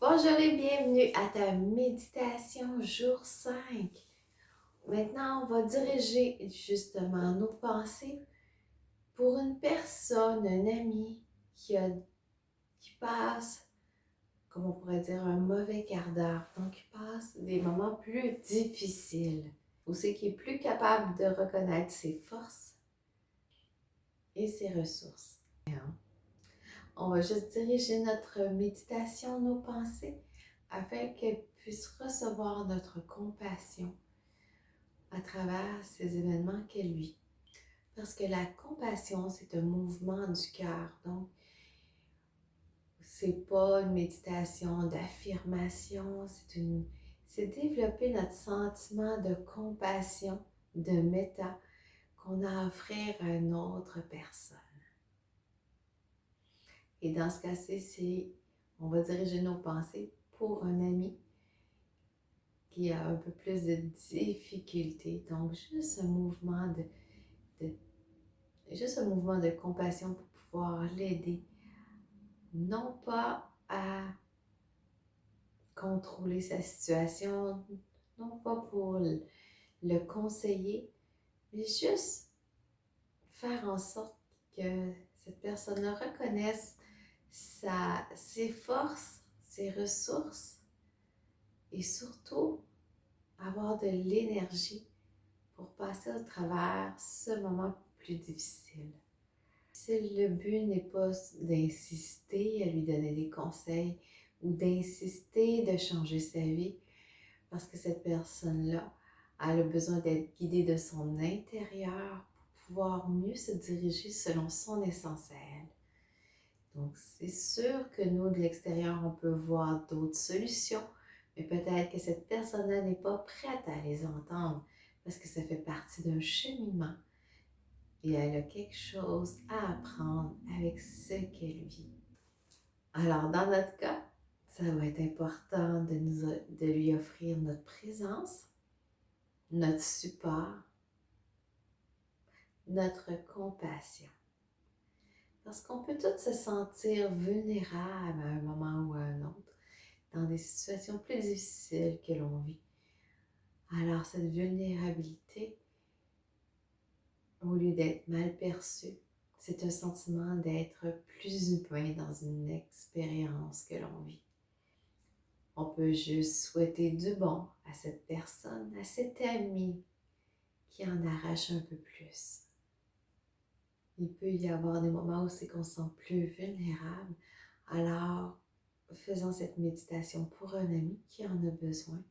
Bonjour et bienvenue à ta méditation jour 5. Maintenant, on va diriger justement nos pensées pour une personne, un ami qui passe, comme on pourrait dire, un mauvais quart d'heure. Donc, qui passe des moments plus difficiles. Aussi qui est plus capable de reconnaître ses forces et ses ressources. On va juste diriger notre méditation, nos pensées, afin qu'elles puissent recevoir notre compassion à travers ces événements qu'elle vit. Parce que la compassion, c'est un mouvement du cœur. Donc, c'est pas une méditation d'affirmation, c'est développer notre sentiment de compassion, de méta, qu'on a à offrir à une autre personne. Et dans ce cas-ci, on va diriger nos pensées pour un ami qui a un peu plus de difficultés. Donc, juste un mouvement de compassion pour pouvoir l'aider. Non pas à contrôler sa situation, non pas pour le conseiller, mais juste faire en sorte que cette personne reconnaisse ses forces, ses ressources et surtout avoir de l'énergie pour passer au travers ce moment plus difficile. Si le but n'est pas d'insister à lui donner des conseils ou d'insister de changer sa vie, parce que cette personne-là a le besoin d'être guidée de son intérieur pour pouvoir mieux se diriger selon son essentiel. Donc, c'est sûr que nous, de l'extérieur, on peut voir d'autres solutions, mais peut-être que cette personne-là n'est pas prête à les entendre parce que ça fait partie d'un cheminement et elle a quelque chose à apprendre avec ce qu'elle vit. Alors, dans notre cas, ça va être important de lui offrir notre présence, notre support, notre compassion. Parce qu'on peut tous se sentir vulnérables à un moment ou à un autre dans des situations plus difficiles que l'on vit. Alors, cette vulnérabilité, au lieu d'être mal perçue, c'est un sentiment d'être plus humain dans une expérience que l'on vit. On peut juste souhaiter du bon à cette personne, à cet ami qui en arrache un peu plus. Il peut y avoir des moments où c'est qu'on se sent plus vulnérable. Alors, faisant cette méditation pour un ami qui en a besoin,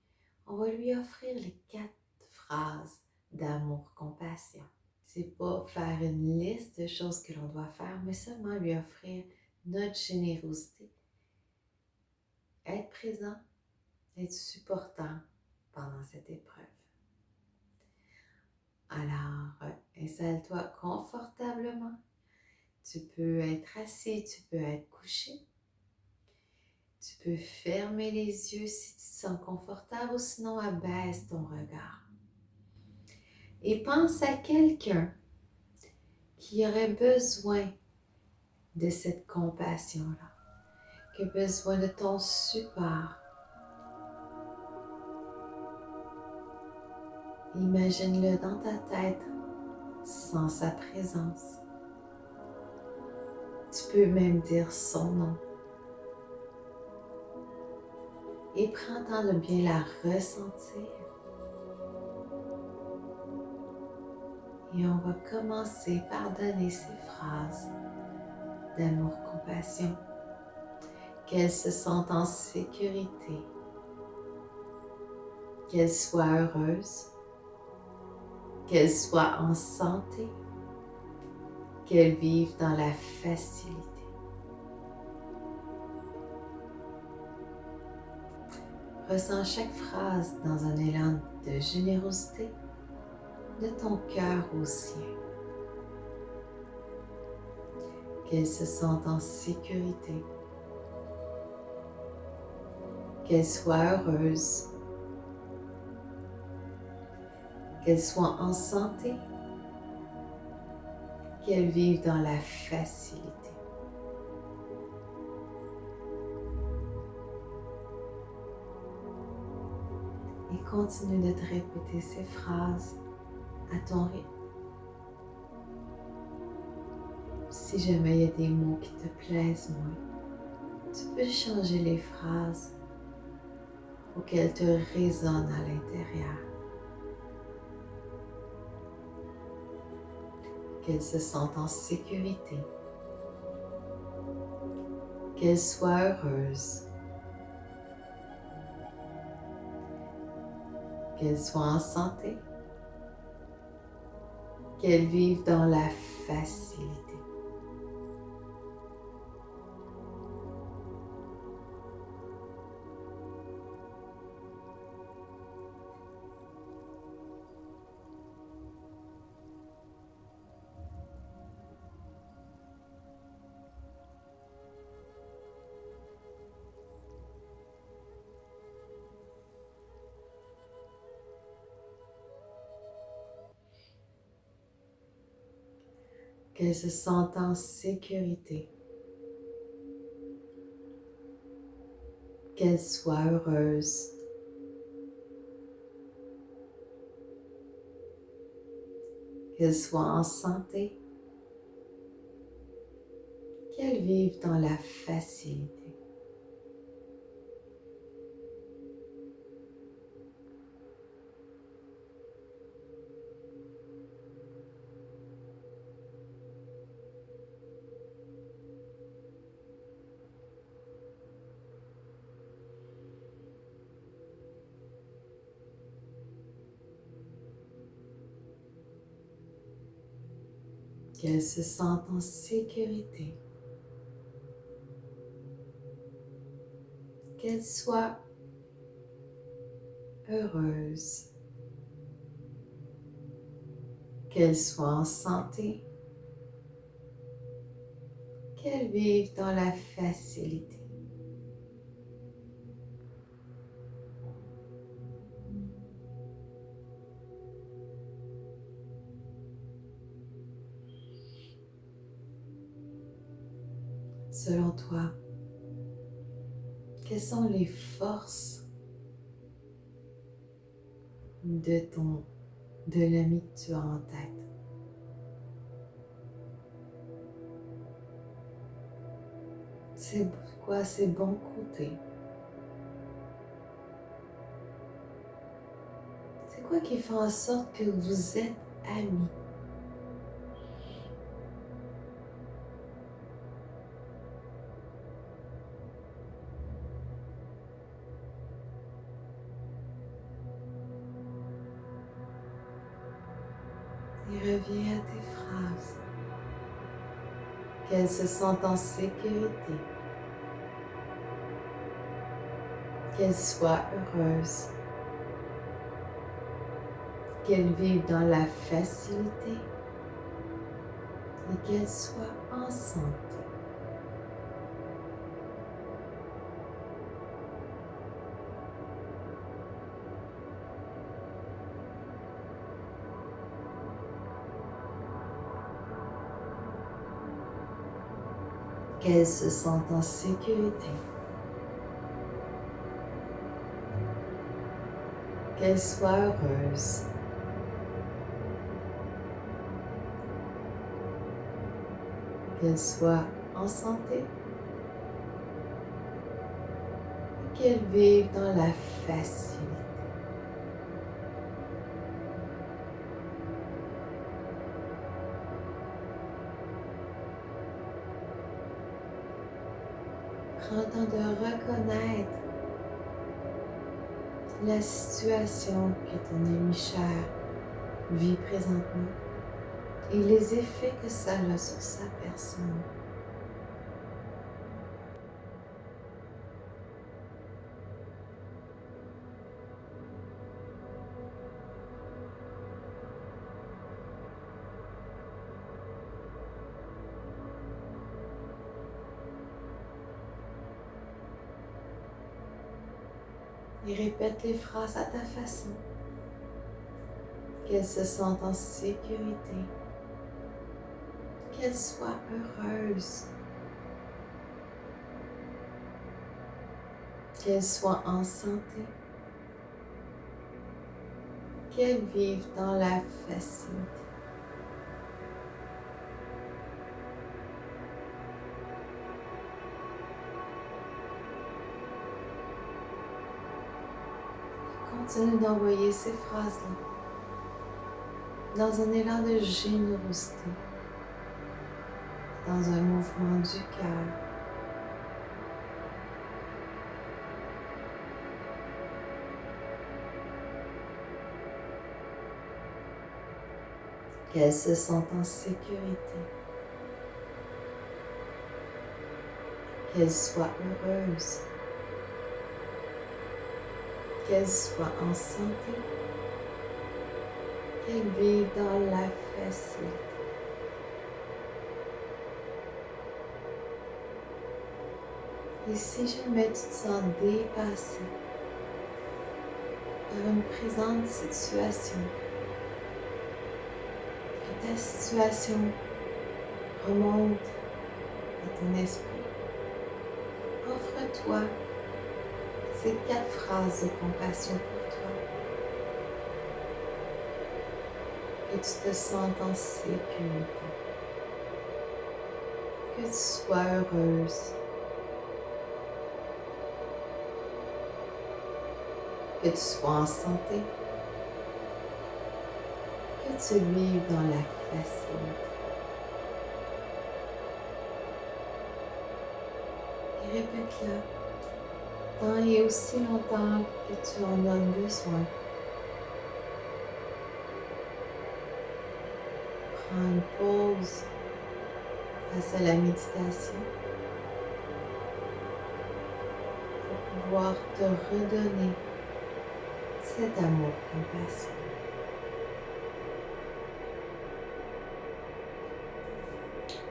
on va lui offrir les 4 phrases d'amour-compassion. C'est pas faire une liste de choses que l'on doit faire, mais seulement lui offrir notre générosité. Être présent, être supportant pendant cette épreuve. Alors, installe-toi confortablement. Tu peux être assis, tu peux être couché. Tu peux fermer les yeux si tu te sens confortable ou sinon abaisse ton regard. Et pense à quelqu'un qui aurait besoin de cette compassion-là, qui a besoin de ton support. Imagine-le dans ta tête sans sa présence. Tu peux même dire son nom. Et prends le temps de bien la ressentir. Et on va commencer par donner ces phrases d'amour-compassion. Qu'elle se sente en sécurité, qu'elle soit heureuse, qu'elle soit en santé, qu'elle vive dans la facilité. Ressens chaque phrase dans un élan de générosité de ton cœur au sien. Qu'elle se sente en sécurité, qu'elle soit heureuse, qu'elle soit en santé, qu'elle vive dans la facilité. et continue de te répéter ces phrases à ton rythme. Si jamais il y a des mots qui te plaisent moins, tu peux changer les phrases pour qu'elles te résonnent à l'intérieur. Qu'elles se sentent en sécurité, qu'elles soient heureuses, qu'elles soient en santé, qu'elles vivent dans la facilité. Qu'elles se sentent en sécurité, qu'elles soient heureuses, qu'elles soient en santé, qu'elles vivent dans la facilité. Qu'elles se sentent en sécurité, qu'elles soient heureuses, qu'elles soient en santé, qu'elles vivent dans la facilité. Selon toi, quelles sont les forces de l'ami que tu as en tête? C'est quoi ses bons côtés? C'est quoi qui fait en sorte que vous êtes amis? Et reviens à tes phrases. Qu'elles se sentent en sécurité, qu'elles soient heureuses, qu'elles vivent dans la facilité et qu'elles soient en santé. Qu'elles se sentent en sécurité, qu'elles soient heureuses, qu'elles soient en santé et qu'elles vivent dans la facilité. Prends le temps de reconnaître la situation que ton ami cher vit présentement et les effets que ça a sur sa personne. Et répète les phrases à ta façon. Qu'elles se sentent en sécurité, qu'elles soient heureuses, qu'elles soient en santé qu'elles vivent dans la facilité. Continue d'envoyer ces phrases-là dans un élan de générosité, dans un mouvement du cœur. Qu'elles se sentent en sécurité, qu'elles soient heureuses, qu'elles soient en santé, qu'elles vivent dans la facilité. Et si jamais tu te sens dépassé par une présente situation, que ta situation remonte à ton esprit, offre-toi ces 4 phrases de compassion pour toi. Que tu te sentes en sécurité, que tu sois heureuse, que tu sois en santé, que tu vives dans la facilité. Et répète-le tant et aussi longtemps que tu en as besoin. Prends une pause face à la méditation pour pouvoir te redonner cet amour compassion.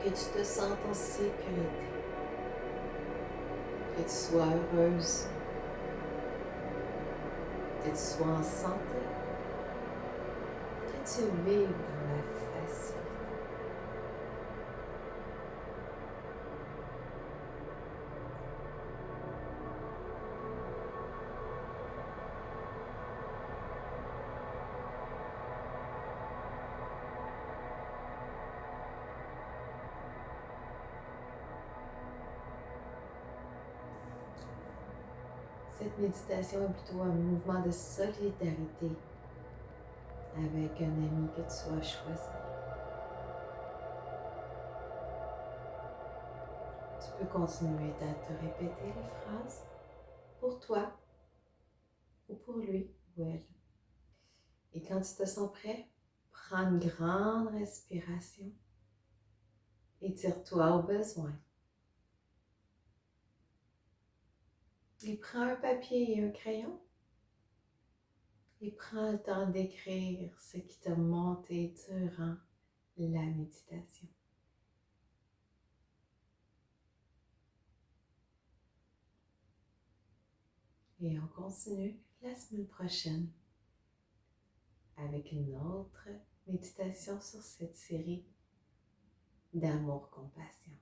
Que tu te sentes en sécurité, que tu sois heureuse, que tu sois en santé, que tu vives dans la facilité. Cette méditation est plutôt un mouvement de solidarité avec un ami que tu as choisi. Tu peux continuer à te répéter les phrases pour toi ou pour lui ou elle. Et quand tu te sens prêt, prends une grande respiration et tire-toi au besoin. Et prends un papier et un crayon et prends le temps d'écrire ce qui t'a monté durant la méditation. Et on continue la semaine prochaine avec une autre méditation sur cette série d'amour-compassion.